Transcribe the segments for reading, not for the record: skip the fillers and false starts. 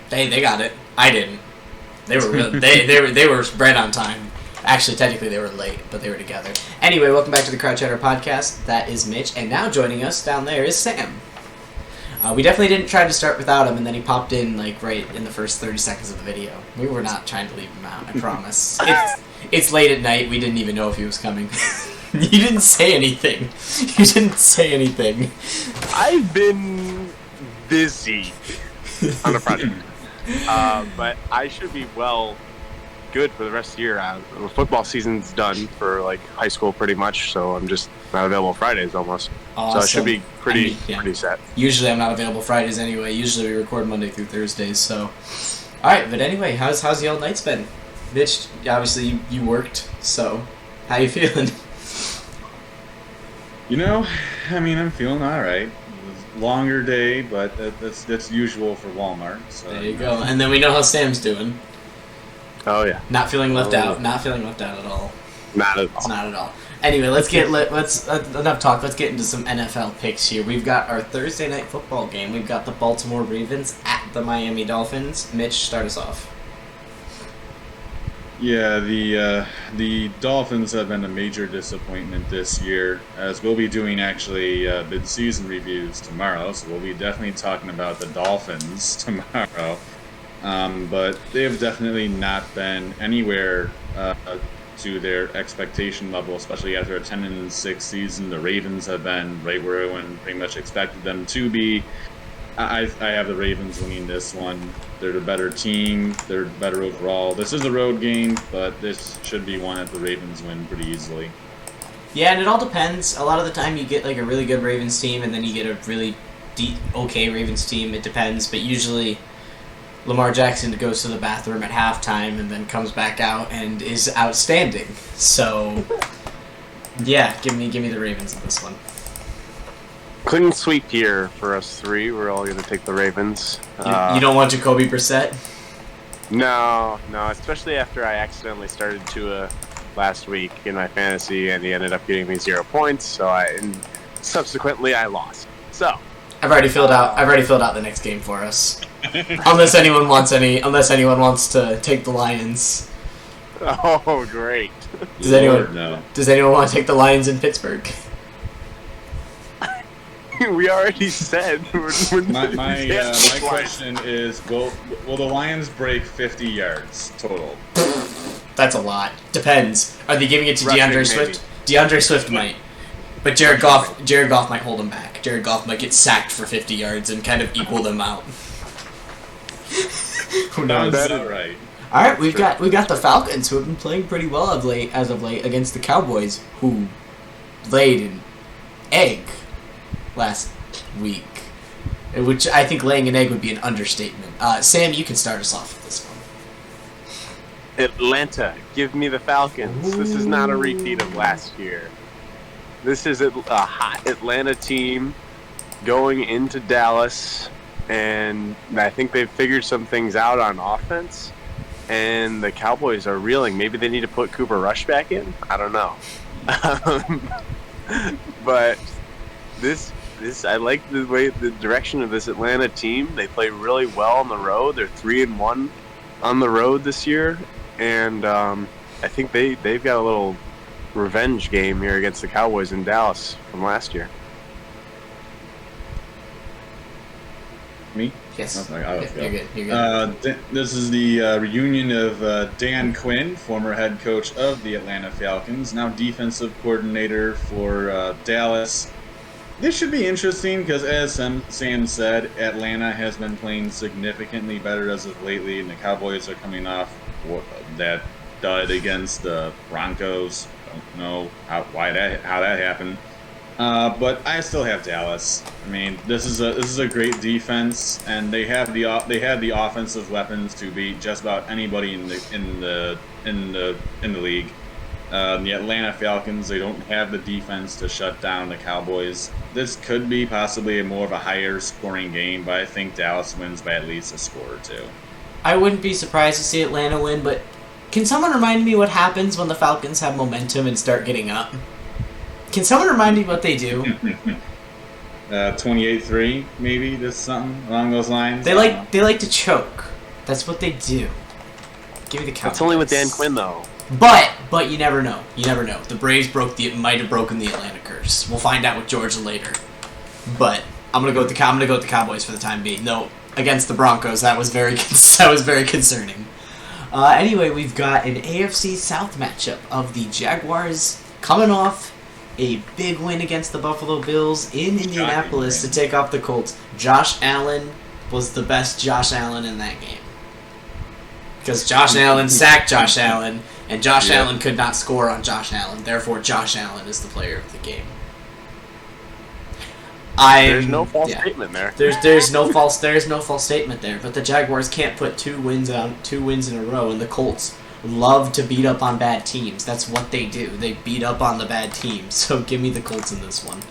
They got it. I didn't. They were really, they were right on time. Actually, technically they were late, but they were together. Anyway, welcome back to the Crowd Chatter Podcast. That is Mitch, and now joining us down there is Sam. We definitely didn't try to start without him, and then he popped in like right in the first 30 seconds of the video. We were not trying to leave him out, I promise. It's late at night. We didn't even know if he was coming. You didn't say anything. You didn't say anything. I've been busy on a project, but I should be good for the rest of the year. The football season's done for like high school pretty much, so I'm just not available Fridays almost. Awesome. So I should be pretty set. Usually I'm not available Fridays anyway. Usually we record Monday through Thursdays. So, all right. But anyway, how's the old night's been? Mitch, obviously you worked. So, how you feeling? You know, I mean, I'm feeling all right. It was a longer day, but that's usual for Walmart. So. There you go. And then we know how Sam's doing. Oh yeah. Not feeling left out. Not feeling left out at all. Not at all. Not at all. Anyway, let's enough talk. Let's get into some NFL picks here. We've got our Thursday night football game. We've got the Baltimore Ravens at the Miami Dolphins. Mitch, start us off. Yeah, the Dolphins have been a major disappointment this year, as we'll be doing actually mid-season reviews tomorrow, so we'll be definitely talking about the Dolphins tomorrow. But they have definitely not been anywhere to their expectation level, especially after a 10-6 season. The Ravens have been right where everyone pretty much expected them to be. I have the Ravens winning this one. They're the better team. They're better overall. This is a road game, but this should be one that the Ravens win pretty easily. Yeah, and it all depends. A lot of the time you get like a really good Ravens team, and then you get a really okay Ravens team. It depends, but usually Lamar Jackson goes to the bathroom at halftime and then comes back out and is outstanding. So, yeah, give me the Ravens in this one. Clean sweep here for us three. We're all going to take the Ravens. You don't want Jacoby Brissett? No, especially after I accidentally started Tua last week in my fantasy, and he ended up getting me 0 points. So subsequently I lost. So I've already filled out the next game for us. Unless anyone wants to take the Lions. Oh, great! Does anyone want to take the Lions in Pittsburgh? We already said. My question is: Will the Lions break 50 yards total? That's a lot. Depends. Are they giving it to DeAndre Swift? Maybe. DeAndre Swift might, but Jared Goff might hold him back. Jared Goff might get sacked for 50 yards and kind of equal them out. Who knows? Right. All right, we got the Falcons, who have been playing pretty well as of late against the Cowboys, who laid an egg last week, which I think laying an egg would be an understatement. Sam, you can start us off with this one. Atlanta, give me the Falcons. Ooh. This is not a repeat of last year. This is a hot Atlanta team going into Dallas, and I think they've figured some things out on offense, and the Cowboys are reeling. Maybe they need to put Cooper Rush back in? I don't know. But this I like the direction of this Atlanta team. They play really well on the road. They're 3-1 on the road this year, and I think they've got a little revenge game here against the Cowboys in Dallas from last year. Me? Yes. You're good. This is the reunion of Dan Quinn, former head coach of the Atlanta Falcons, now defensive coordinator for Dallas. This should be interesting because, as Sam said, Atlanta has been playing significantly better as of lately, and the Cowboys are coming off that dud against the Broncos. Don't know how that happened, but I still have Dallas. I mean, this is a great defense, and they have the offensive weapons to beat just about anybody in the league. The Atlanta Falcons, they don't have the defense to shut down the Cowboys. This could be possibly more of a higher scoring game, but I think Dallas wins by at least a score or two. I wouldn't be surprised to see Atlanta win, but can someone remind me what happens when the Falcons have momentum and start getting up? Can someone remind me what they do? 28-3, maybe, just something along those lines. They like to choke. That's what they do. Give me the Cowboys. That's only with Dan Quinn, though. But you never know. You never know. The Braves might have broken the Atlanta curse. We'll find out with Georgia later. But I'm gonna go with the Cowboys for the time being. No, against the Broncos, that was very concerning. Anyway, we've got an AFC South matchup of the Jaguars coming off a big win against the Buffalo Bills in Indianapolis to take off the Colts. Josh Allen was the best Josh Allen in that game. Because Josh Allen sacked Josh Allen, and Josh Allen could not score on Josh Allen. Therefore, Josh Allen is the player of the game. There's no false statement there. There's no false statement there. But the Jaguars can't put two wins in a row, and the Colts love to beat up on bad teams. That's what they do. They beat up on the bad teams. So give me the Colts in this one.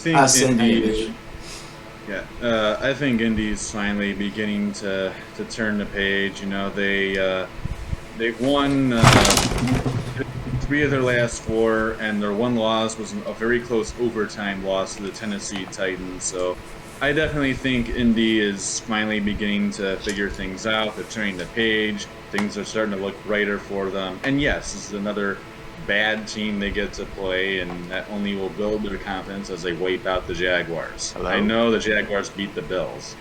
I think Indy's finally beginning to turn the page. You know, they've won 3 of their last 4, and their one loss was a very close overtime loss to the Tennessee Titans. So I definitely think Indy is finally beginning to figure things out. They're turning the page. Things are starting to look brighter for them. And yes, this is another bad team they get to play, and that only will build their confidence as they wipe out the Jaguars. Hello? I know the Jaguars beat the Bills.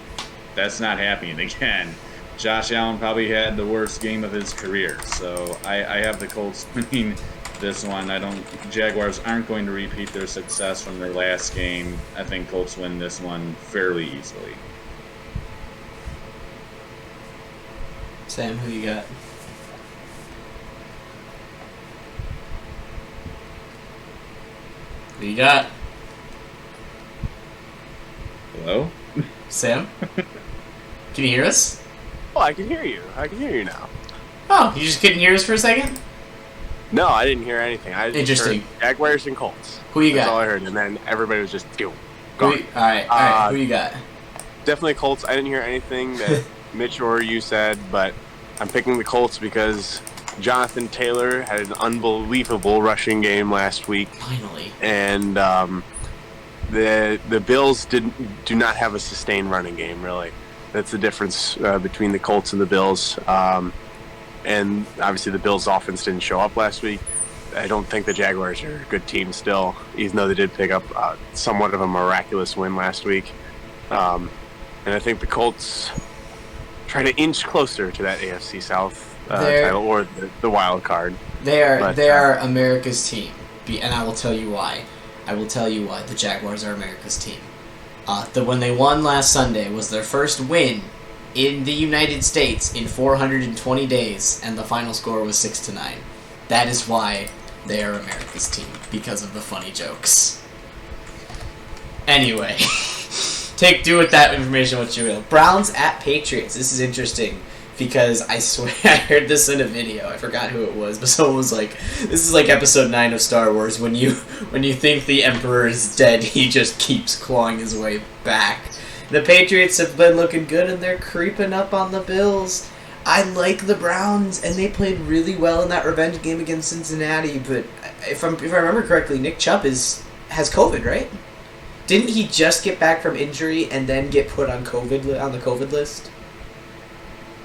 That's not happening again. Josh Allen probably had the worst game of his career, so I have the Colts winning this one. Jaguars aren't going to repeat their success from their last game. I think Colts win this one fairly easily. Sam, who you got? Who you got? Hello? Sam? Can you hear us? Oh, I can hear you. I can hear you now. Oh, you just couldn't hear us for a second? No, I didn't hear anything. I just Interesting. heard Jaguars and Colts. Who you That's got? all I heard, and then everybody was just gone. All right. Who you got? Definitely Colts. I didn't hear anything that Mitch or you said, but I'm picking the Colts because Jonathan Taylor had an unbelievable rushing game last week. Finally. And the Bills do not have a sustained running game, really. That's the difference between the Colts and the Bills. And obviously the Bills' offense didn't show up last week. I don't think the Jaguars are a good team still, even though they did pick up somewhat of a miraculous win last week. And I think the Colts try to inch closer to that AFC South title or the wild card. They are America's team, and I will tell you why. The Jaguars are America's team. When they won last Sunday was their first win in the United States in 420 days, and the final score was 6-9. That is why they are America's team, because of the funny jokes. Anyway, do with that information what you will. Browns at Patriots. This is interesting because I swear I heard this in a video. I forgot who it was, but someone was like, "This is like Episode 9 of Star Wars. When you think the Emperor is dead, he just keeps clawing his way back." The Patriots have been looking good, and they're creeping up on the Bills. I like the Browns, and they played really well in that revenge game against Cincinnati. But if I remember correctly, Nick Chubb has COVID, right? Didn't he just get back from injury and then get put on the COVID list?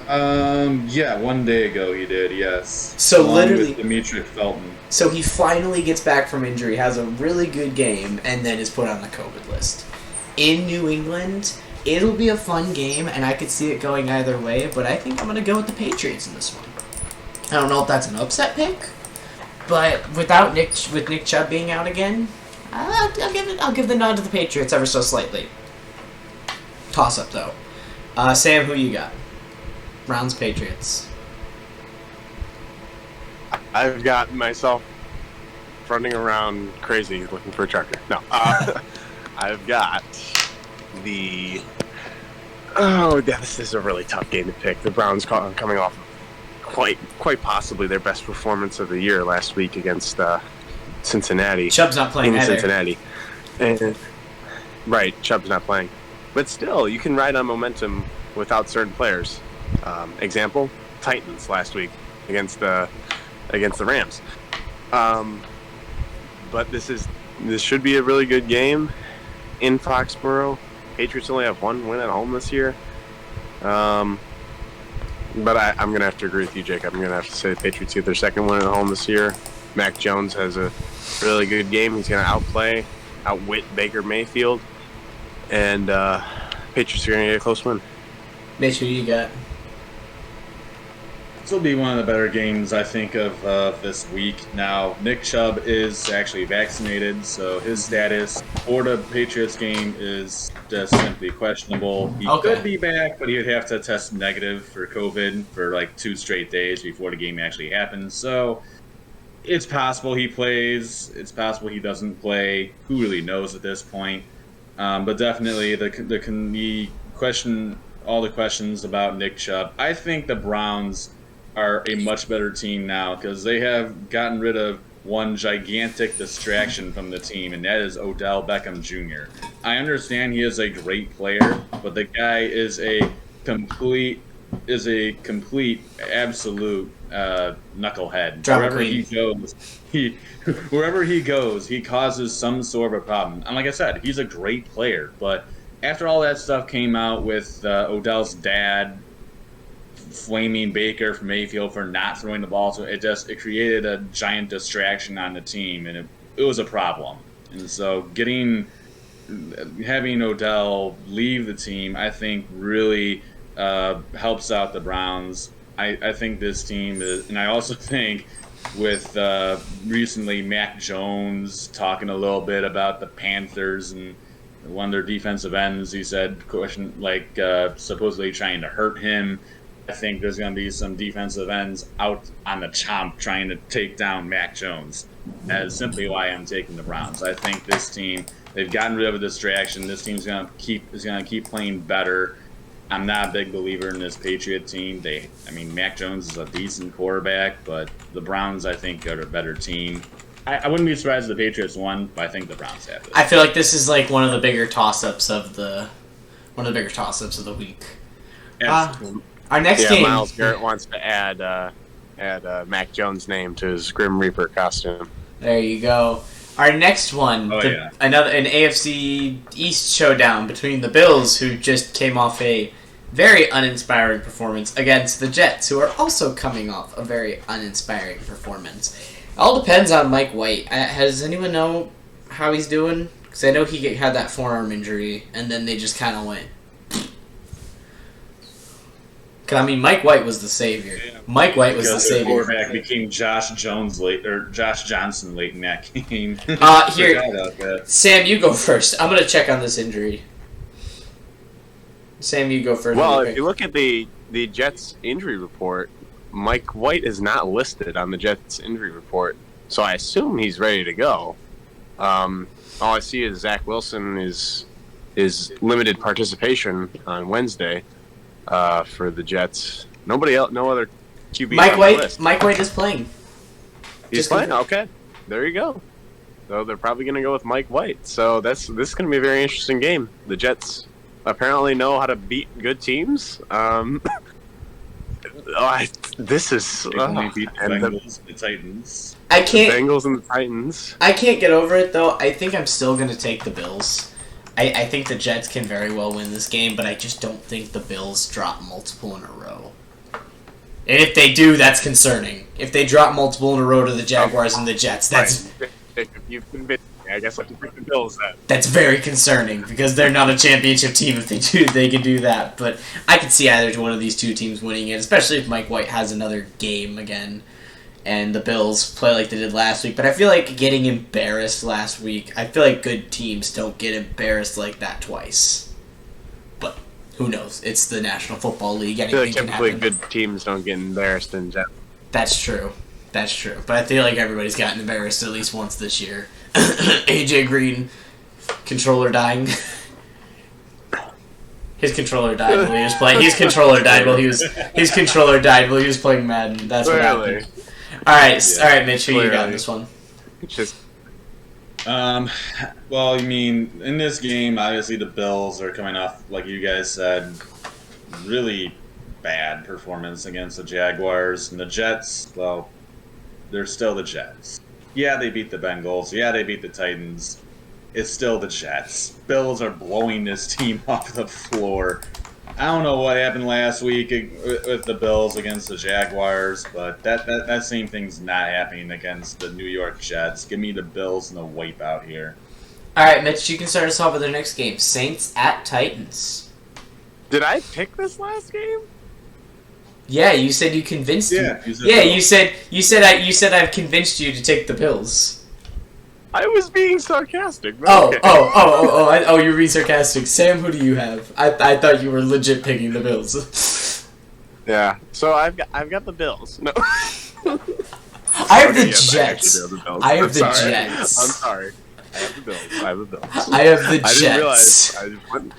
Yeah, 1 day ago he did, yes. So along literally, with Demetric Felton. So he finally gets back from injury, has a really good game, and then is put on the COVID list. In New England, it'll be a fun game, and I could see it going either way, but I think I'm going to go with the Patriots in this one. I don't know if that's an upset pick, but with Nick Chubb being out again, I'll give the nod to the Patriots ever so slightly. Toss up though. Sam, who you got? Browns, Patriots. I've got myself running around crazy looking for a charger. No, I've got this is a really tough game to pick. The Browns coming off quite possibly their best performance of the year last week against Cincinnati. Chubb's not playing in either. Cincinnati. Right, Chubb's not playing. But still, you can ride on momentum without certain players. Example, Titans last week against the Rams. But this should be a really good game in Foxborough. Patriots only have one win at home this year. But I'm going to have to agree with you, Jake. I'm going to have to say the Patriots get their second win at home this year. Mac Jones has a really good game. He's going to outwit Baker Mayfield. And Patriots are going to get a close win. Mitch, who you got? This will be one of the better games, I think, of this week. Now, Nick Chubb is actually vaccinated, so his status for the Patriots game is just simply questionable. He could be back, but he would have to test negative for COVID for like 2 straight days before the game actually happens. So it's possible he plays. It's possible he doesn't play. Who really knows at this point? But definitely the question, all the questions about Nick Chubb. I think the Browns are a much better team now because they have gotten rid of one gigantic distraction from the team, and that is Odell Beckham Jr. I understand he is a great player, but the guy is a complete, absolute knucklehead. Wherever he goes, he causes some sort of a problem. And like I said, he's a great player, but after all that stuff came out with Odell's dad flaming Baker Mayfield for not throwing the ball, so it created a giant distraction on the team, and it was a problem. And so having Odell leave the team, I think really helps out the Browns. I think this team is, and I also think with recently Mac Jones talking a little bit about the Panthers and one of their defensive ends, he said supposedly trying to hurt him. I think there's going to be some defensive ends out on the chomp trying to take down Mac Jones. That is simply why I'm taking the Browns. I think this team, they've gotten rid of a distraction. This team's going to keep playing better. I'm not a big believer in this Patriot team. Mac Jones is a decent quarterback, but the Browns, I think, are a better team. I wouldn't be surprised if the Patriots won, but I think the Browns have it. I feel like this is like one of the bigger toss-ups of the week. Our next game. Myles Garrett wants to add Mac Jones' name to his Grim Reaper costume. There you go. Our next one, an AFC East showdown between the Bills, who just came off a very uninspiring performance, against the Jets, who are also coming off a very uninspiring performance. It all depends on Mike White. Does anyone know how he's doing? Because I know he had that forearm injury, and then they just kind of went. Mike White was the savior. Yeah. Mike White was the savior. The quarterback became Josh Johnson late in that game. Here, Sam, you go first. I'm gonna check on this injury. Sam, you go first. Well, if you look at the Jets injury report, Mike White is not listed on the Jets injury report, so I assume he's ready to go. All I see is Zach Wilson is limited participation on Wednesday. For the Jets, nobody else, no other QB. Mike White is playing. He's playing. Okay, there you go. So they're probably going to go with Mike White. So this is going to be a very interesting game. The Jets apparently know how to beat good teams. The Titans. The Bengals and the Titans. I can't get over it though. I think I'm still going to take the Bills. I think the Jets can very well win this game, but I just don't think the Bills drop multiple in a row. And if they do, that's concerning. If they drop multiple in a row to the Jaguars and the Jets, that's... You've convinced me. I guess I can pick the Bills then. That's very concerning, because they're not a championship team. If they do, they can do that. But I could see either one of these two teams winning it, especially if Mike White has another game again. And the Bills play like they did last week. But I feel like getting embarrassed last week, I feel like good teams don't get embarrassed like that twice. But who knows? It's the National Football League. I feel like typically good teams don't get embarrassed in general. That's true. But I feel like everybody's gotten embarrassed at least once this year. AJ Green, controller dying. His controller died while he was playing. His controller died while he was playing Madden. That's what happened. All right, Mitch, who you got in this one? Well, in this game, obviously the Bills are coming off, like you guys said, really bad performance against the Jaguars. And the Jets, well, they're still the Jets. Yeah, they beat the Bengals. Yeah, they beat the Titans. it's still the Jets. Bills are blowing this team off the floor. I don't know what happened last week with the Bills against the Jaguars, but that same thing's not happening against the New York Jets. Give me the Bills and the wipeout here. All right, Mitch, you can start us off with the next game. Saints at Titans. Did I pick this last game? Yeah, you said you convinced you. Yeah, you said I've convinced you to take the Bills. I was being sarcastic. But Oh, okay. you're being sarcastic. Sam, who do you have? I thought you were legit picking the Bills. Yeah. So I've got the Bills. No. I have the Jets. I have the Jets. I'm sorry. I have the Bills. I have the Jets. I didn't realize. I just went.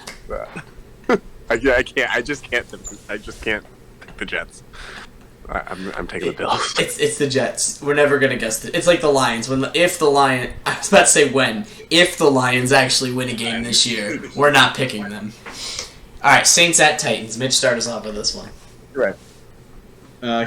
I can't. I just can't pick the Jets. I'm taking the Bills. It's the Jets. We're never gonna guess it. It's like the Lions. If the Lions actually win a game this year, we're not picking them. All right, Saints at Titans. Mitch, start us off with this one. Right.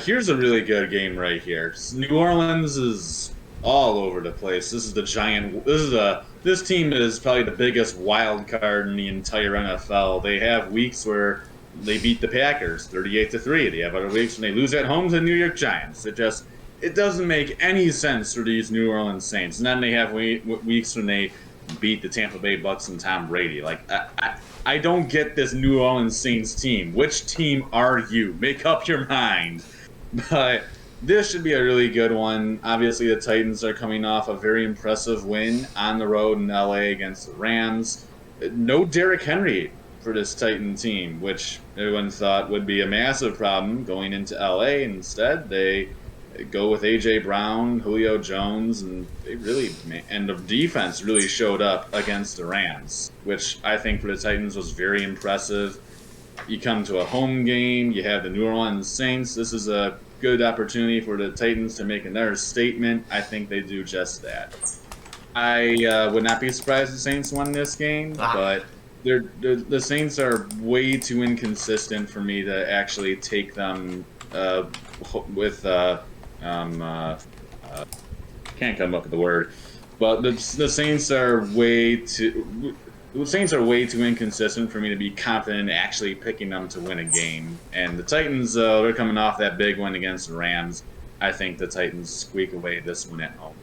Here's a really good game right here. New Orleans is all over the place. This is the giant. This team is probably the biggest wild card in the entire NFL. They have weeks where they beat the Packers 38-3. They have other weeks when they lose at home to the New York Giants. It doesn't make any sense for these New Orleans Saints. And then they have weeks when they beat the Tampa Bay Bucks and Tom Brady. Like I don't get this New Orleans Saints team. Which team are you? Make up your mind. But this should be a really good one. Obviously, the Titans are coming off a very impressive win on the road in LA against the Rams. No Derrick Henry for this Titan team, which everyone thought would be a massive problem going into LA. Instead, they go with A.J. Brown, Julio Jones, and the defense really showed up against the Rams, which I think for the Titans was very impressive. You come to a home game, you have the New Orleans Saints. This is a good opportunity for the Titans to make another statement. I think they do just that. I would not be surprised if the Saints won this game, but the Saints are way too inconsistent for me to actually take them with can't come up with the word, but the Saints are way too inconsistent for me to be confident in actually picking them to win a game. And the Titans, they're coming off that big win against the Rams. I think the Titans squeak away this one at home.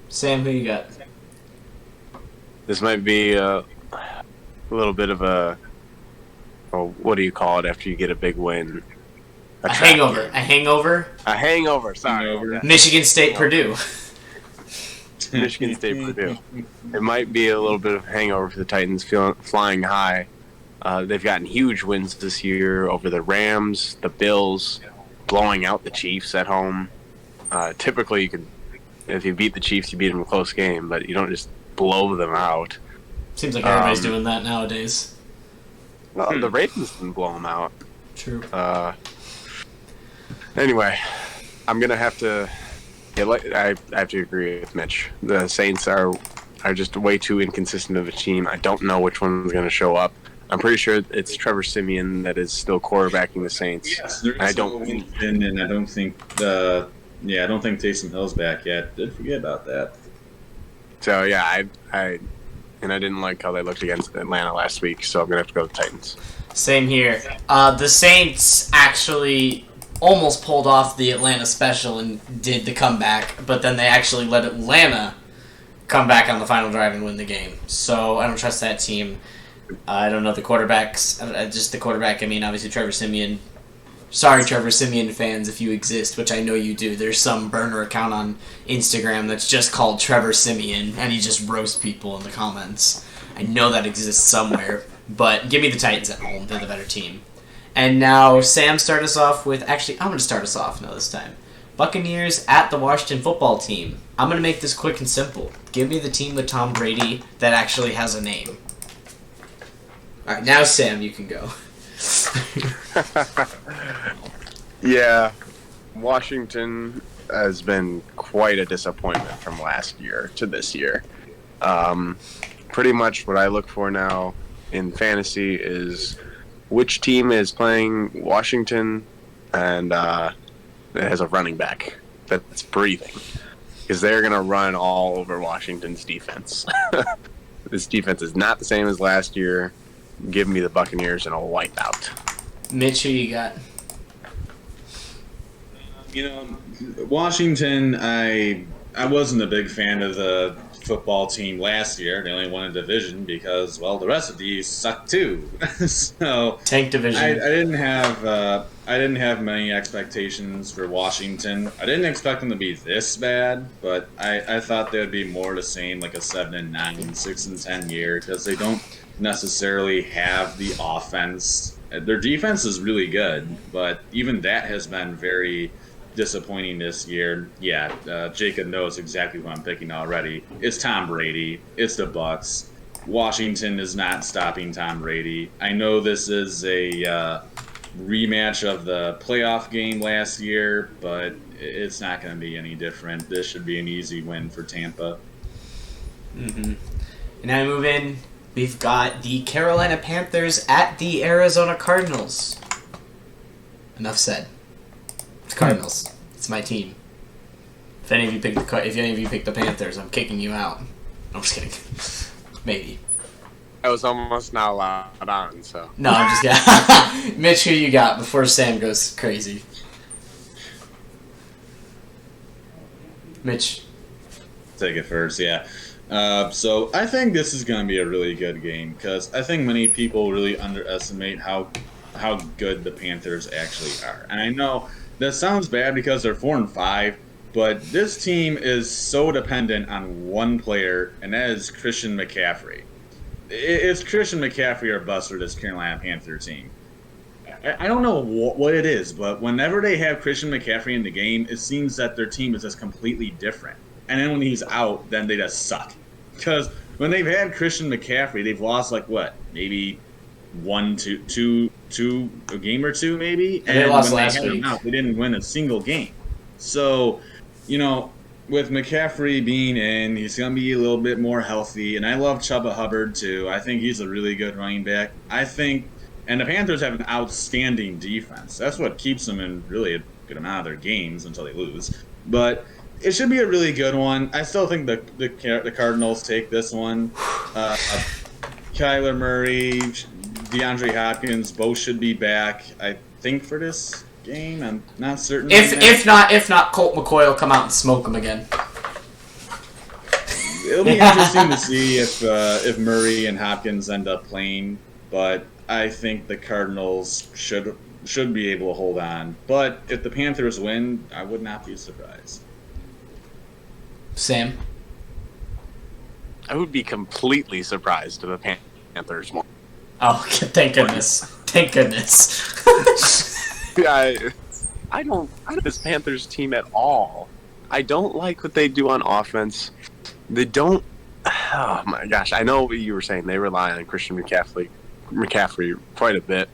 Sam, who you got? This might be a little bit of what do you call it after you get a big win? A hangover. A hangover, sorry. Michigan State, Purdue. Michigan State, Purdue. It might be a little bit of a hangover for the Titans flying high. They've gotten huge wins this year over the Rams, the Bills, blowing out the Chiefs at home. Typically, if you beat the Chiefs, you beat them in a close game, but you don't just blow them out. Seems like everybody's doing that nowadays. Well, the Ravens didn't blow them out. True. Anyway, I'm gonna have to. I have to agree with Mitch. The Saints are just way too inconsistent of a team. I don't know which one's going to show up. I'm pretty sure it's Trevor Siemian that is still quarterbacking the Saints. Yes, I don't think Taysom Hill's back yet. Did forget about that. So yeah, I didn't like how they looked against Atlanta last week, so I'm gonna have to go with the Titans. Same here. The Saints actually almost pulled off the Atlanta special and did the comeback, but then they actually let Atlanta come back on the final drive and win the game. So I don't trust that team. I don't know the quarterbacks. Just the quarterback. I mean, obviously Trevor Siemian. Sorry, Trevor Siemian fans, if you exist, which I know you do. There's some burner account on Instagram that's just called Trevor Siemian, and he just roasts people in the comments. I know that exists somewhere, but give me the Titans at home. They're the better team. And now Sam, start us off with... Actually, I'm going to start us off now this time. Buccaneers at the Washington football team. I'm going to make this quick and simple. Give me the team with Tom Brady that actually has a name. All right, now Sam, you can go. Yeah, Washington has been quite a disappointment from last year to this year. Pretty much what I look for now in fantasy is which team is playing Washington and it has a running back that's breathing, because they're going to run all over Washington's defense. This defense is not the same as last year. Give me the Buccaneers in a wipeout. Mitch, who you got? Washington, I wasn't a big fan of the football team last year. They only won a division because, well, the rest of these suck too. So Tank division. I didn't have many expectations for Washington. I didn't expect them to be this bad, but I thought they would be more the same, like a 7-9, 6-10 year, because they don't necessarily have the offense. Their defense is really good, but even that has been very disappointing this year. Yeah, Jacob knows exactly who I'm picking already. It's Tom Brady. It's the Bucs. Washington is not stopping Tom Brady. I know this is a rematch of the playoff game last year, but it's not going to be any different. This should be an easy win for Tampa. Mm-hmm. And I move in. We've got the Carolina Panthers at the Arizona Cardinals. Enough said. It's Cardinals. It's my team. If any of you pick the Panthers, I'm kicking you out. No, I'm just kidding. Maybe. I was almost not allowed on, so. No, I'm just kidding. Mitch, who you got before Sam goes crazy? Mitch. Take it first, yeah. So I think this is going to be a really good game because I think many people really underestimate how good the Panthers actually are. And I know that sounds bad because they're 4-5, but this team is so dependent on one player, and that is Christian McCaffrey. It's Christian McCaffrey or bust for this Carolina Panther team. I don't know what it is, but whenever they have Christian McCaffrey in the game, it seems that their team is just completely different. And then when he's out, then they just suck. Because when they've had Christian McCaffrey, they've lost maybe a game or two, maybe. And they lost when last they had week. him out, they didn't win a single game. So, with McCaffrey being in, he's going to be a little bit more healthy. And I love Chuba Hubbard, too. I think he's a really good running back. And the Panthers have an outstanding defense. That's what keeps them in really a good amount of their games until they lose. But it should be a really good one. I still think the Cardinals take this one. Kyler Murray, DeAndre Hopkins, both should be back, I think, for this game. I'm not certain. If not, Colt McCoy will come out and smoke him again. It'll be interesting to see if Murray and Hopkins end up playing, but I think the Cardinals should be able to hold on. But if the Panthers win, I would not be surprised. Sam? I would be completely surprised if the Panthers won. Oh, thank goodness. Thank goodness. I don't like this Panthers team at all. I don't like what they do on offense. They don't... Oh, my gosh. I know what you were saying. They rely on Christian McCaffrey quite a bit.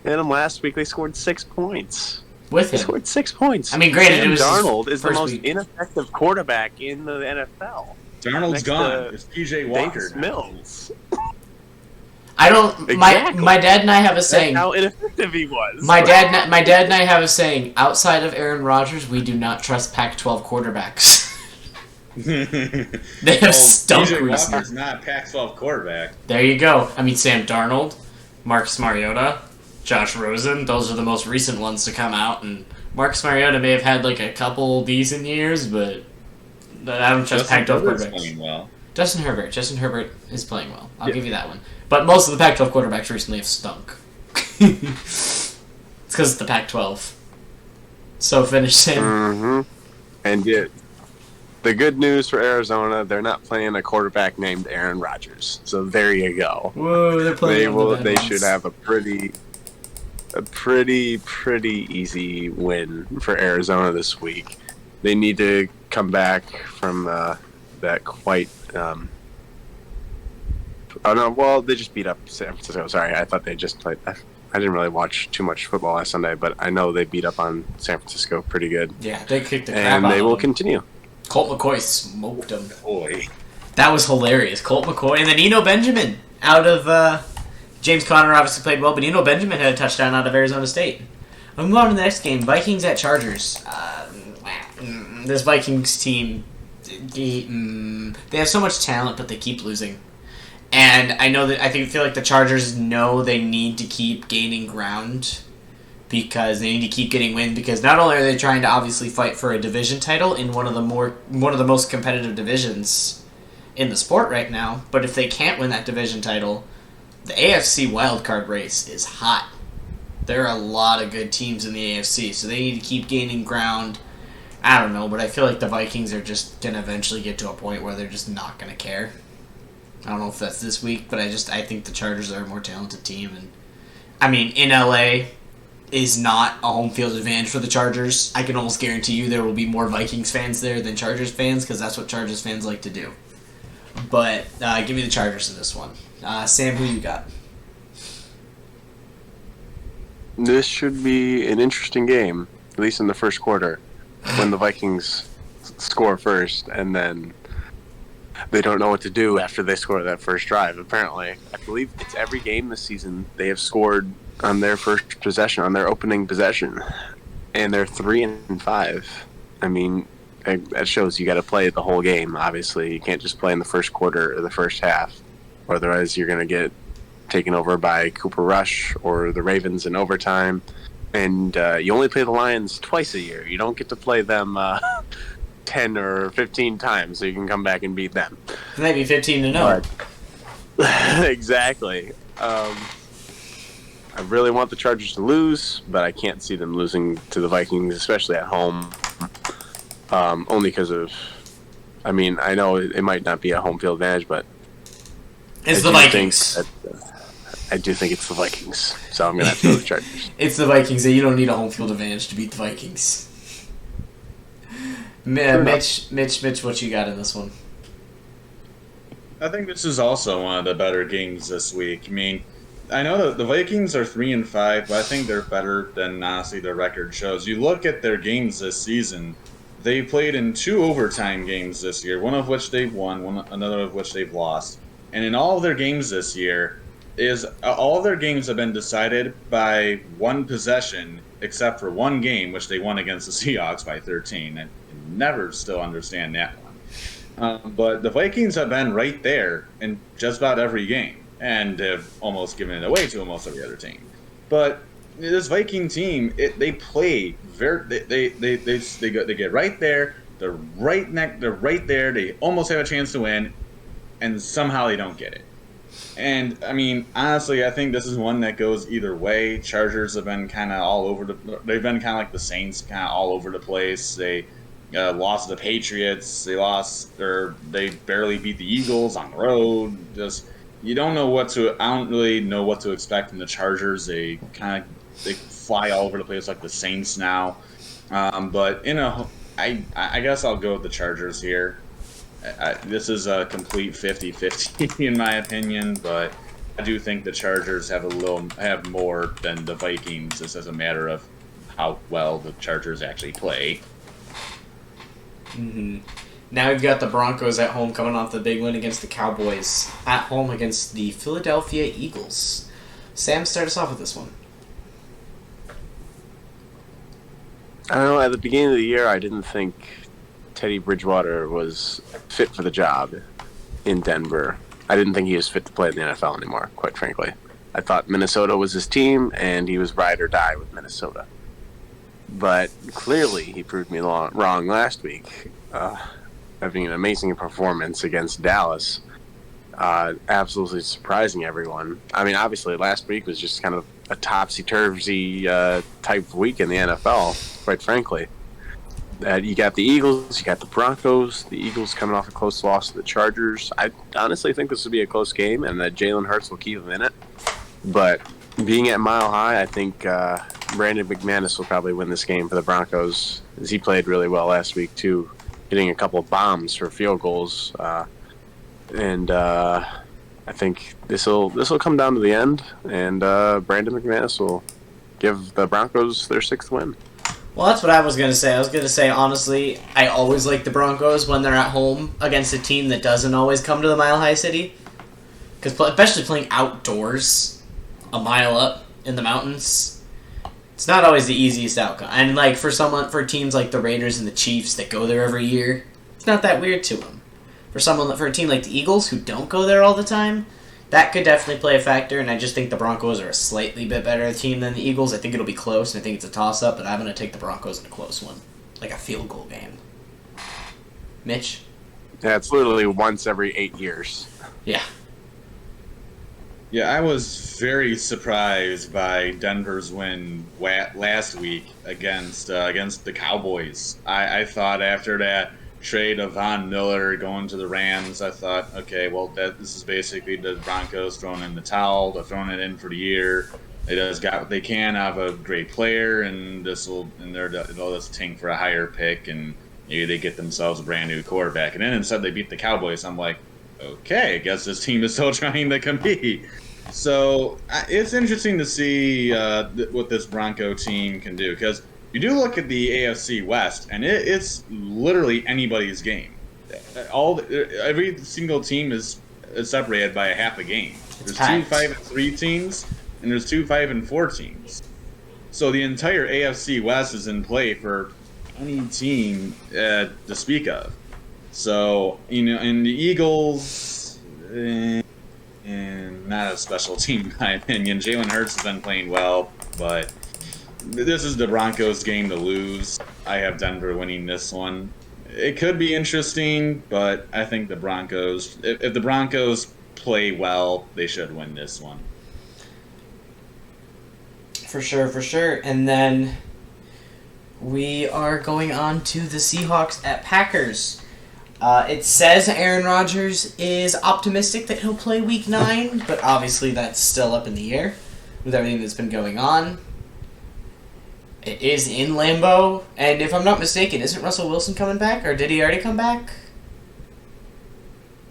And last week they scored 6 points. With They him. scored 6 points. I mean, granted, it was Darnold is the first most week. ineffective quarterback in the NFL. Darnold's Next gone. to It's P.J. Walker. Davis Mills. I don't... Exactly. My dad and I have a saying... That's how ineffective he was. My dad and I have a saying, outside of Aaron Rodgers, we do not trust Pac-12 quarterbacks. They have stunk P.J. recently. Walker's not a Pac-12 quarterback. There you go. I mean, Sam Darnold, Marcus Mariota, Josh Rosen, those are the most recent ones to come out, and Marcus Mariota may have had a couple decent years, but I don't trust Justin Pac-12 Herbert's quarterbacks. playing well. Justin Herbert is playing well. I'll give you that one. But most of the Pac-12 quarterbacks recently have stunk. It's because it's the Pac-12. So finish, Sam. Mm-hmm. And yet, the good news for Arizona, they're not playing a quarterback named Aaron Rodgers. So there you go. Whoa, they're playing. They should have a pretty easy win for Arizona this week. They need to come back from that quite. Oh no! Well, they just beat up San Francisco. Sorry, I thought they just played. I didn't really watch too much football last Sunday, but I know they beat up on San Francisco pretty good. Yeah, they kicked the crap And out they of will them. continue. Colt McCoy smoked him. Boy. That was hilarious. Colt McCoy and then Eno Benjamin out of James Conner obviously played well, but Eno Benjamin had a touchdown out of Arizona State. I'll move on to the next game. Vikings at Chargers. This Vikings team, they have so much talent, but they keep losing. And I feel like the Chargers know they need to keep gaining ground because they need to keep getting wins, because not only are they trying to obviously fight for a division title in one of the most competitive divisions in the sport right now, but if they can't win that division title, the AFC wildcard race is hot. There are a lot of good teams in the AFC, so they need to keep gaining ground. I don't know, but I feel like the Vikings are just going to eventually get to a point where they're just not going to care. I don't know if that's this week, but I think the Chargers are a more talented team. And I mean, in LA is not a home field advantage for the Chargers. I can almost guarantee you there will be more Vikings fans there than Chargers fans, because that's what Chargers fans like to do. But give me the Chargers in this one. Sam, who you got? This should be an interesting game, at least in the first quarter, when the Vikings score first, and then they don't know what to do after they score that first drive. Apparently, I believe it's every game this season they have scored on their first possession, on their opening possession, and they're 3-5. I mean, that shows you got to play the whole game. Obviously, you can't just play in the first quarter or the first half, or otherwise you're going to get taken over by Cooper Rush or the Ravens in overtime. And you only play the Lions twice a year. You don't get to play them 10 or 15 times, so you can come back and beat them. Maybe 15-0. Exactly. I really want the Chargers to lose, but I can't see them losing to the Vikings, especially at home. Only because of, I mean, I know it might not be a home field advantage, but it's the Vikings. I do think it's the Vikings, so I'm going to have to go with the Chargers. It's the Vikings, and you don't need a home field advantage to beat the Vikings. Mitch, what you got in this one? I think this is also one of the better games this week. I mean, I know that the Vikings are 3-5, but I think they're better than honestly their record shows. You look at their games this season, they played in 2 overtime games this year, one of which they've won, another of which they've lost. And in all of their games this year, all of their games have been decided by one possession, except for one game, which they won against the Seahawks by 13. I never still understand that one. But the Vikings have been right there in just about every game, and have almost given it away to almost every other team. But this Viking team, they play they get right there. They're right there. They almost have a chance to win, and somehow they don't get it. And I mean, honestly, I think this is one that goes either way. Chargers have been kind of all over they've been kind of like the Saints, kind of all over the place. They lost to the Patriots. They barely beat the Eagles on the road. I don't really know what to expect from the Chargers. They fly all over the place like the Saints now. But I guess I'll go with the Chargers here. This is a complete 50-50 in my opinion, but I do think the Chargers have more than the Vikings. This is a matter of how well the Chargers actually play. Mm-hmm. Now we've got the Broncos at home coming off the big win against the Cowboys at home against the Philadelphia Eagles. Sam, start us off with this one. I don't know, at the beginning of the year, I didn't think Teddy Bridgewater was fit for the job in Denver. I didn't think he was fit to play in the NFL anymore, quite frankly. I thought Minnesota was his team, and he was ride or die with Minnesota. But clearly, he proved me wrong last week, having an amazing performance against Dallas, absolutely surprising everyone. I mean, obviously, last week was just kind of a topsy-turvy type week in the NFL, quite frankly. You got the Eagles, you got the Broncos. The Eagles coming off a close loss to the Chargers. I honestly think this will be a close game, and that Jalen Hurts will keep them in it. But being at Mile High, I think Brandon McManus will probably win this game for the Broncos, as he played really well last week too, hitting a couple of bombs for field goals. And I think this will come down to the end, and Brandon McManus will give the Broncos their 6th win. Well, that's what I was going to say. I was going to say, honestly, I always like the Broncos when they're at home against a team that doesn't always come to the Mile High City. Because especially playing outdoors, a mile up in the mountains, it's not always the easiest outcome. And like for teams like the Raiders and the Chiefs that go there every year, it's not that weird to them. For a team like the Eagles who don't go there all the time, that could definitely play a factor, and I just think the Broncos are a slightly bit better team than the Eagles. I think it'll be close, and I think it's a toss-up, but I'm going to take the Broncos in a close one. Like a field goal game. Mitch? Yeah, it's literally once every 8 years. Yeah. Yeah, I was very surprised by Denver's win last week against the Cowboys. I thought after that trade of Von Miller going to the Rams, I thought, okay, well, this is basically the Broncos throwing in the towel, they're throwing it in for the year. They just got what they can out of a great player, and they'll just tank for a higher pick, and maybe they get themselves a brand new quarterback. And then instead they beat the Cowboys. I'm like, okay, I guess this team is still trying to compete. So it's interesting to see what this Bronco team can do, because you do look at the AFC West, and it's literally anybody's game. Every single team is separated by a half a game. There's 2 5-3 teams, and there's 2 5-4 teams. So the entire AFC West is in play for any team to speak of. So, and the Eagles, and not a special team in my opinion. Jalen Hurts has been playing well, but this is the Broncos' game to lose. I have Denver winning this one. It could be interesting, but I think the Broncos, if the Broncos play well, they should win this one. For sure. And then we are going on to the Seahawks at Packers. It says Aaron Rodgers is optimistic that he'll play Week 9, but obviously that's still up in the air with everything that's been going on. It is in Lambeau, and if I'm not mistaken, isn't Russell Wilson coming back, or did he already come back?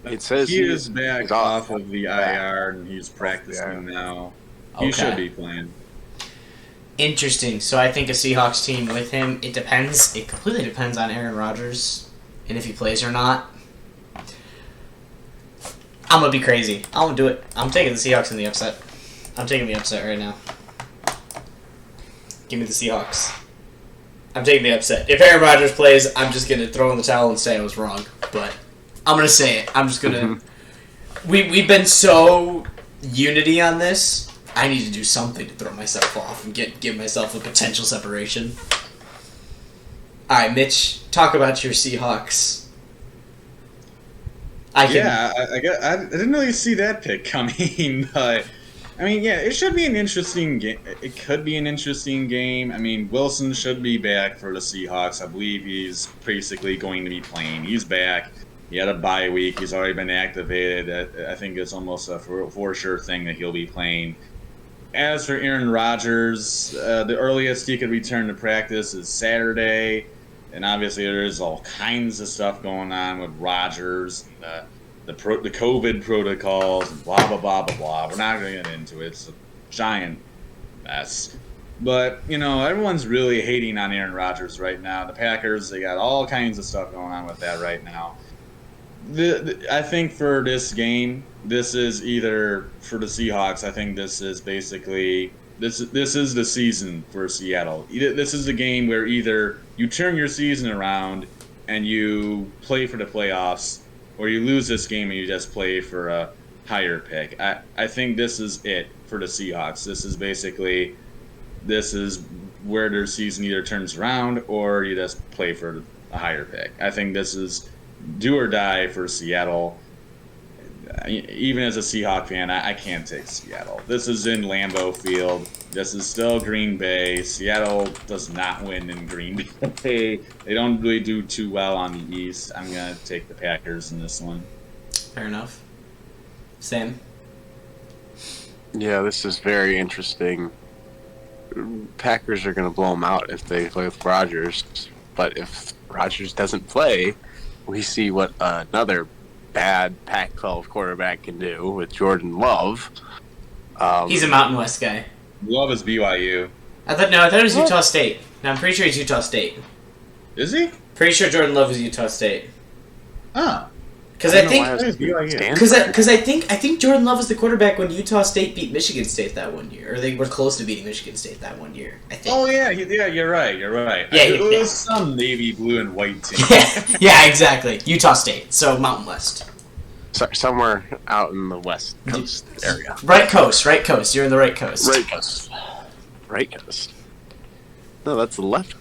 It says he is back off of the IR, and he's practicing now. He should be playing. Interesting. So I think a Seahawks team with him, it depends. It completely depends on Aaron Rodgers and if he plays or not. I'm going to be crazy. I'm going to do it. I'm taking the Seahawks in the upset. I'm taking the upset right now. Give me the Seahawks. I'm taking the upset. If Aaron Rodgers plays, I'm just going to throw in the towel and say I was wrong. But I'm going to say it. I'm just going to... We've been so unity on this. I need to do something to throw myself off and give myself a potential separation. All right, Mitch, talk about your Seahawks. I didn't really see that pick coming, but I mean, yeah, it should be an interesting game. It could be an interesting game. I mean, Wilson should be back for the Seahawks. I believe he's basically going to be playing. He's back. He had a bye week. He's already been activated. I think it's almost a for sure thing that he'll be playing. As for Aaron Rodgers, the earliest he could return to practice is Saturday. And obviously there's all kinds of stuff going on with Rodgers, and the COVID protocols, and blah, blah, blah, blah, blah. We're not going to get into it. It's a giant mess. But, everyone's really hating on Aaron Rodgers right now. The Packers, they got all kinds of stuff going on with that right now. I think for this game, this is either for the Seahawks. I think this is basically this is the season for Seattle. This is the game where either you turn your season around and you play for the playoffs, or you lose this game and you just play for a higher pick. I think this is it for the Seahawks. This is where their season either turns around or you just play for a higher pick. I think this is do or die for Seattle. Even as a Seahawk fan, I can't take Seattle. This is in Lambeau Field. This is still Green Bay. Seattle does not win in Green Bay. They don't really do too well on the East. I'm going to take the Packers in this one. Fair enough. Sam? Yeah, this is very interesting. Packers are going to blow them out if they play with Rodgers. But if Rodgers doesn't play, we see what another bad Pac-12 quarterback can do with Jordan Love. He's a Mountain West guy. Love is BYU. I thought it was Utah State. No, I'm pretty sure he's Utah State. Is he? Pretty sure Jordan Love is Utah State. Oh. Because I think Jordan Love was the quarterback when Utah State beat Michigan State that one year, or they were close to beating Michigan State that one year. I think. Oh yeah, you're right. Yeah, it was some navy blue and white team. Yeah, exactly. Utah State, so Mountain West. somewhere out in the West Coast area. Right coast. You're in the right coast. Right coast. No, that's the left.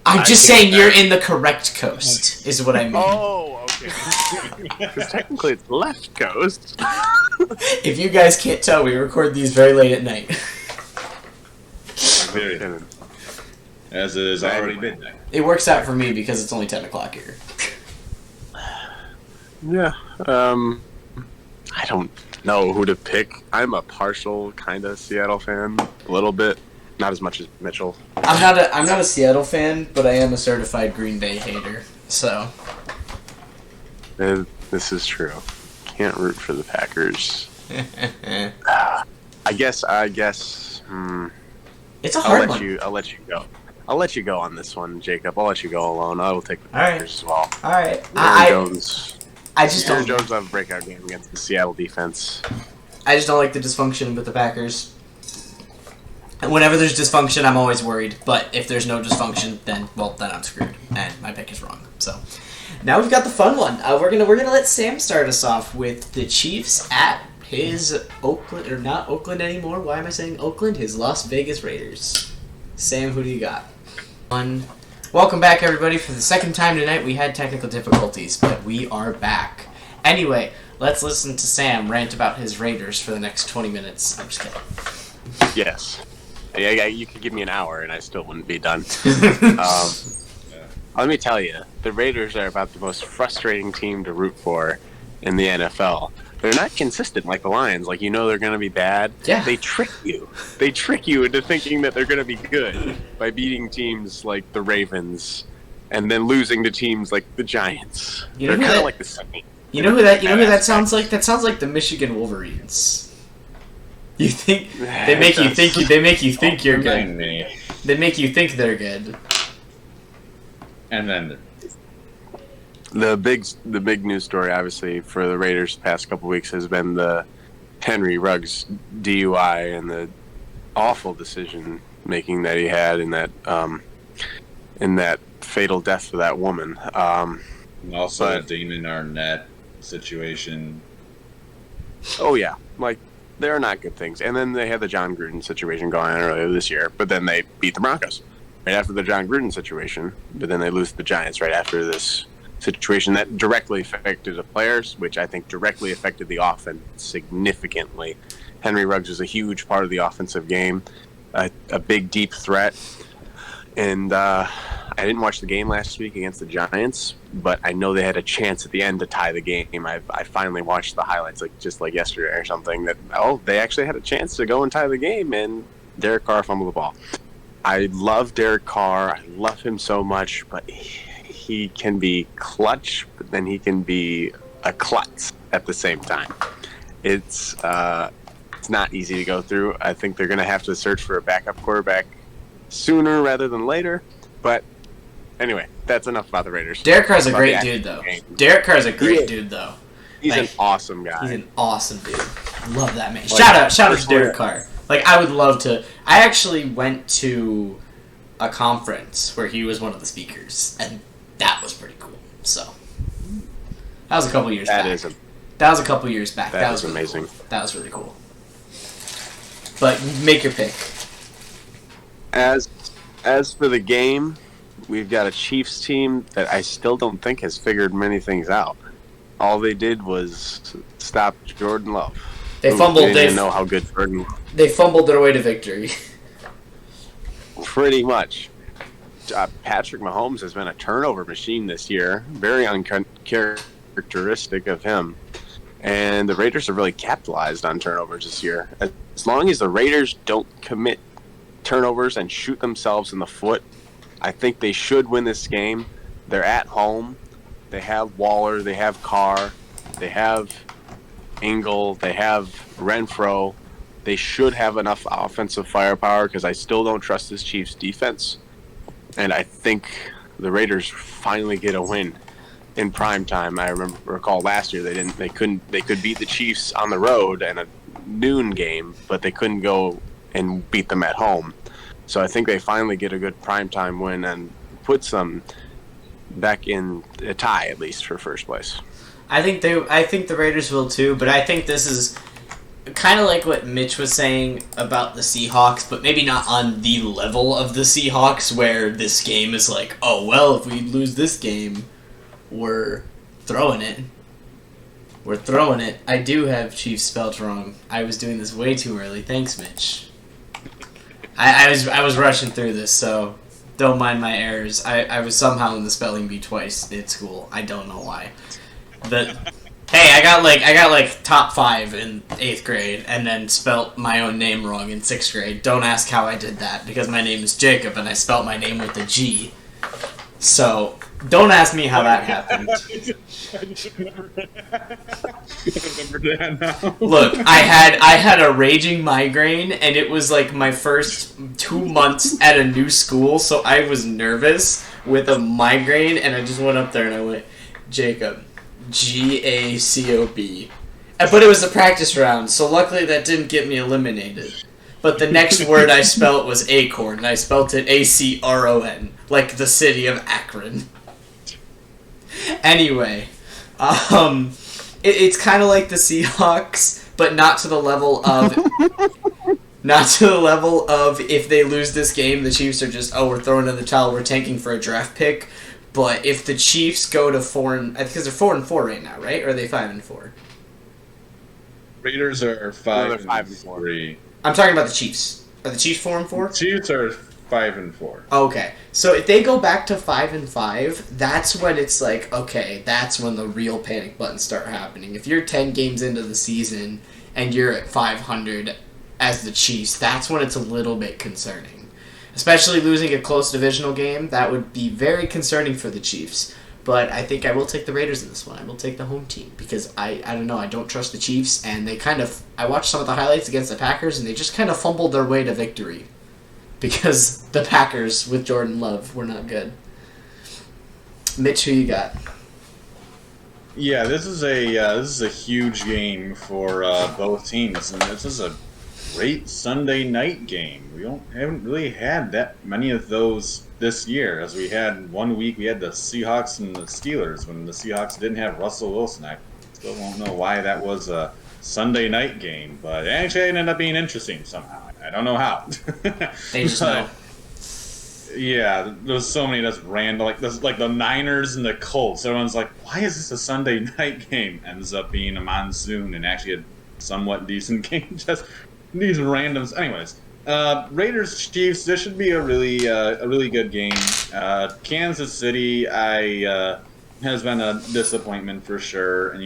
I'm just saying you're in the correct coast, is what I mean. Oh, okay. Because technically it's left coast. If you guys can't tell, we record these very late at night. As it is already midnight. It works out for me because it's only 10 o'clock here. Yeah. I don't know who to pick. I'm a partial kind of Seattle fan, a little bit. Not as much as Mitchell. I'm not a Seattle fan, but I am a certified Green Bay hater. So. This is true. Can't root for the Packers. I guess. It's a hard one. I'll let you go. I'll let you go on this one, Jacob. I'll let you go alone. I will take the Packers as well. All right. Aaron Jones don't. Jones will have a breakout game against the Seattle defense. I just don't like the dysfunction with the Packers. And whenever there's dysfunction, I'm always worried. But if there's no dysfunction, then I'm screwed, and my pick is wrong. So now we've got the fun one. We're gonna let Sam start us off with the Chiefs at his Oakland, or not Oakland anymore. Why am I saying Oakland? His Las Vegas Raiders. Sam, who do you got? Welcome back, everybody. For the second time tonight, we had technical difficulties, but we are back. Anyway, let's listen to Sam rant about his Raiders for the next 20 minutes. I'm just kidding. Yes. Yeah, you could give me an hour and I still wouldn't be done. Let me tell you, the Raiders are about the most frustrating team to root for in the NFL. They're not consistent like the Lions. Like, they're going to be bad. Yeah. They trick you. They trick you into thinking that they're going to be good by beating teams like the Ravens and then losing to teams like the Giants. They're kind of like the Saints. You know who that sounds like? That sounds like the Michigan Wolverines. You think they make you think you're good. They make you think they're good. And then the big news story, obviously, for the Raiders the past couple weeks has been the Henry Ruggs DUI and the awful decision making that he had in that fatal death for that woman. And also the Damon Arnett situation. Oh yeah, they're not good things. And then they had the John Gruden situation going on earlier this year, but then they beat the Broncos right after the John Gruden situation, but then they lose to the Giants right after this situation that directly affected the players, which I think directly affected the offense significantly. Henry Ruggs was a huge part of the offensive game, a big, deep threat. And I didn't watch the game last week against the Giants, but I know they had a chance at the end to tie the game. I finally watched the highlights just like yesterday or something they actually had a chance to go and tie the game, and Derek Carr fumbled the ball. I love Derek Carr. I love him so much, but he can be clutch, but then he can be a klutz at the same time. It's not easy to go through. I think they're going to have to search for a backup quarterback sooner rather than later. But anyway, that's enough about the Raiders. Derek Carr's a great dude, though. He's an awesome guy. He's an awesome dude. Love that man. Shout out to Derek Carr. I would love to. I actually went to a conference where he was one of the speakers, and that was pretty cool. So that was a couple years back. That was a couple years back. That was really amazing. Cool. That was really cool. But make your pick. As for the game, we've got a Chiefs team that I still don't think has figured many things out. All they did was stop Jordan Love. They fumbled. They didn't know how good Jordan. They fumbled their way to victory. Pretty much. Patrick Mahomes has been a turnover machine this year. Very uncharacteristic of him. And the Raiders have really capitalized on turnovers this year. As long as the Raiders don't commit turnovers and shoot themselves in the foot, I think they should win this game. They're at home. They have Waller. They have Carr. They have Engel. They have Renfro. They should have enough offensive firepower because I still don't trust this Chiefs defense. And I think the Raiders finally get a win in prime time. I recall last year they could beat the Chiefs on the road in a noon game, but they couldn't go and beat them at home. So I think they finally get a good primetime win and puts them back in a tie, at least, for first place. I think the Raiders will too, but I think this is kind of like what Mitch was saying about the Seahawks, but maybe not on the level of the Seahawks, where this game is like, oh, well, if we lose this game, we're throwing it. We're throwing it. I do have Chiefs spelled wrong. I was doing this way too early. Thanks, Mitch. I was rushing through this, so don't mind my errors. I was somehow in the spelling bee twice at school. I don't know why. Hey, I got like top 5 in 8th grade, and then spelt my own name wrong in 6th grade. Don't ask how I did that, because my name is Jacob, and I spelt my name with a G. So, don't ask me how that happened. Look, I had a raging migraine, and it was like my first 2 months at a new school, so I was nervous with a migraine, and I just went up there and I went, Jacob. Gacob. But it was a practice round, so luckily that didn't get me eliminated. But the next word I spelt was acorn, and I spelt it Acron, like the city of Akron. Anyway, it's kind of like the Seahawks, but not to the level of... Not to the level of if they lose this game, the Chiefs are just, oh, we're throwing in the towel, we're tanking for a draft pick. But if the Chiefs go to 4, because they're 4-4 right now, right? Or are they 5-4? Raiders are 5-3. I'm talking about the Chiefs. Are the Chiefs 4-4? Chiefs are 5-4. Okay, so if they go back to 5-5, that's when it's like, okay, that's when the real panic buttons start happening. If you're 10 games into the season and you're at 500 as the Chiefs, that's when it's a little bit concerning. Especially losing a close divisional game, that would be very concerning for the Chiefs. But I think I will take the Raiders in this one. I will take the home team because I don't know, I don't trust the Chiefs, and they kind of, I watched some of the highlights against the Packers, and they just kind of fumbled their way to victory because the Packers with Jordan Love were not good. Mitch, who you got? Yeah, this is a huge game for both teams, and this is a great Sunday night game. We haven't really had that many of those this year, as we had one week we had the Seahawks and the Steelers when the Seahawks didn't have Russell Wilson. I still won't know why that was a Sunday night game, but it actually ended up being interesting somehow. I don't know how. They just know. Yeah, there's so many that's random, like the Niners and the Colts. Everyone's like, why is this a Sunday night game? Ends up being a monsoon and actually a somewhat decent game. Just these randoms. Anyways, Raiders Chiefs. This should be a really good game. Kansas City, has been a disappointment for sure. And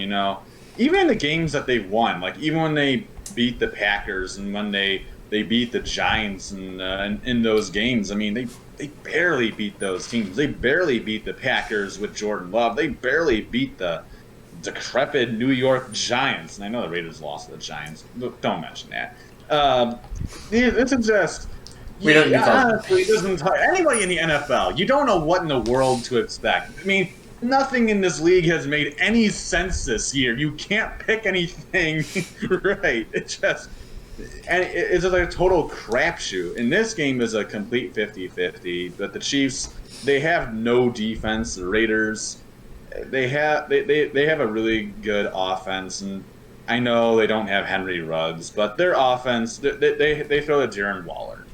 even in the games that they've won, like even when they beat the Packers and when they beat the Giants and in those games, I mean they barely beat those teams. They barely beat the Packers with Jordan Love. They barely beat the decrepit New York Giants. And I know the Raiders lost to the Giants. Don't mention that. This is just... We don't honestly, it doesn't anybody in the NFL, you don't know what in the world to expect. I mean, nothing in this league has made any sense this year. You can't pick anything right. It's just like a total crapshoot. And this game is a complete 50-50. But the Chiefs, they have no defense. The Raiders, they have a really good offense, and I know they don't have Henry Ruggs, but their offense, they throw to Darren Waller.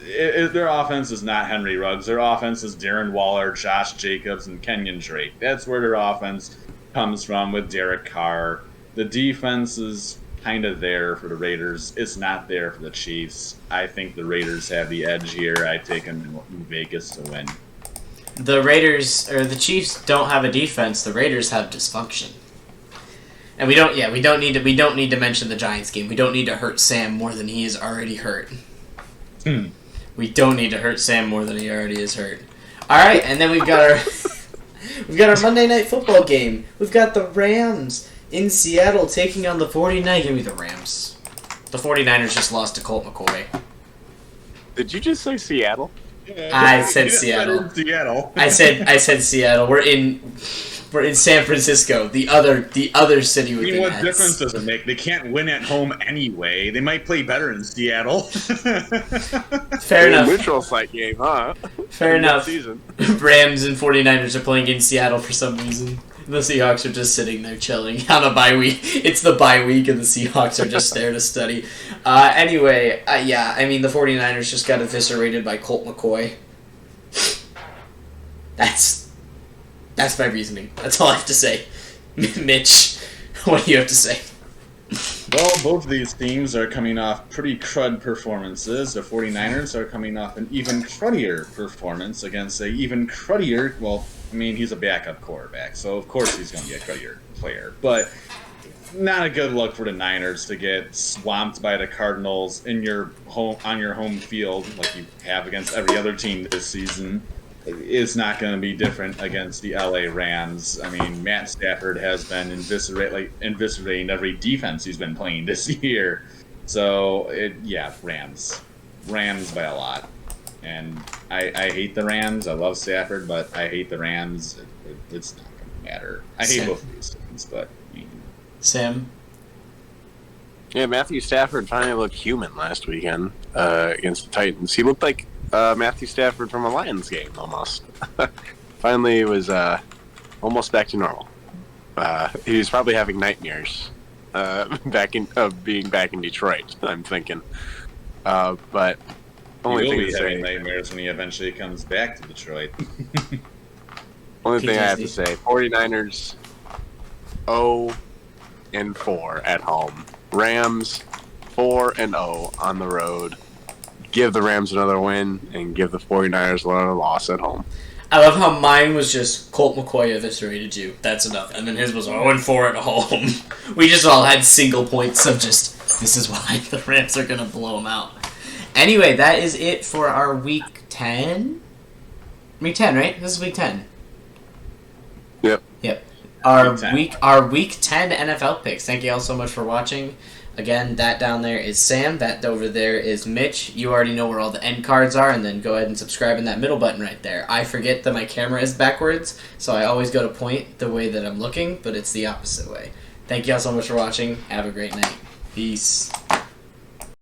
Their offense is not Henry Ruggs. Their offense is Darren Waller, Josh Jacobs, and Kenyon Drake. That's where their offense comes from with Derek Carr. The defense is kind of there for the Raiders. It's not there for the Chiefs. I think the Raiders have the edge here. I take them in Vegas to win. The Chiefs don't have a defense. The Raiders have dysfunction. And we don't need to mention the Giants game. We don't need to hurt Sam more than he is already hurt. We don't need to hurt Sam more than he already is hurt. All right, and then we've got our Monday Night Football game. We've got the Rams in Seattle taking on the 49ers. Give me the Rams. The 49ers just lost to Colt McCoy. Did you just say Seattle? I said Seattle. I said Seattle. We're in San Francisco, the other city with the what Nets. difference does it make? They can't win at home anyway. They might play better in Seattle. Fair enough. Neutral site game, huh? Fair enough. Season. Rams and 49ers are playing in Seattle for some reason. The Seahawks are just sitting there chilling on a bye week. It's the bye week, and the Seahawks are just there to study. Anyway, yeah, I mean, the 49ers just got eviscerated by Colt McCoy. That's my reasoning. That's all I have to say. Mitch, what do you have to say? Well, both of these teams are coming off pretty crud performances. The 49ers are coming off an even cruddier performance against a even cruddier, well, I mean, he's a backup quarterback, so of course he's going to be a cruddier player. But not a good look for the Niners to get swamped by the Cardinals on your home field like you have against every other team this season. It's not going to be different against the LA Rams. I mean, Matt Stafford has been eviscerating every defense he's been playing this year. So, Rams. Rams by a lot. And I hate the Rams. I love Stafford, but I hate the Rams. It's not going to matter. I hate both of these teams, but... Sam? Yeah, Matthew Stafford finally looked human last weekend against the Titans. He looked like Matthew Stafford from a Lions game, almost. Finally, was almost back to normal. He was probably having nightmares being back in Detroit, I'm thinking. But only thing He'll be to having say, nightmares when he eventually comes back to Detroit. only thing I have to say, 49ers 0-4 at home. Rams 4-0 on the road. Give the Rams another win and give the 49ers another loss at home. I love how mine was just Colt McCoy eviscerated you. That's enough. And then his was 0-4 at home. We just all had single points of just, this is why the Rams are going to blow them out. Anyway, that is it for our Week 10? Week 10, right? This is Week 10. Yep. Our Week 10 NFL picks. Thank you all so much for watching. Again, that down there is Sam. That over there is Mitch. You already know where all the end cards are, and then go ahead and subscribe in that middle button right there. I forget that my camera is backwards, so I always go to point the way that I'm looking, but it's the opposite way. Thank you all so much for watching. Have a great night. Peace.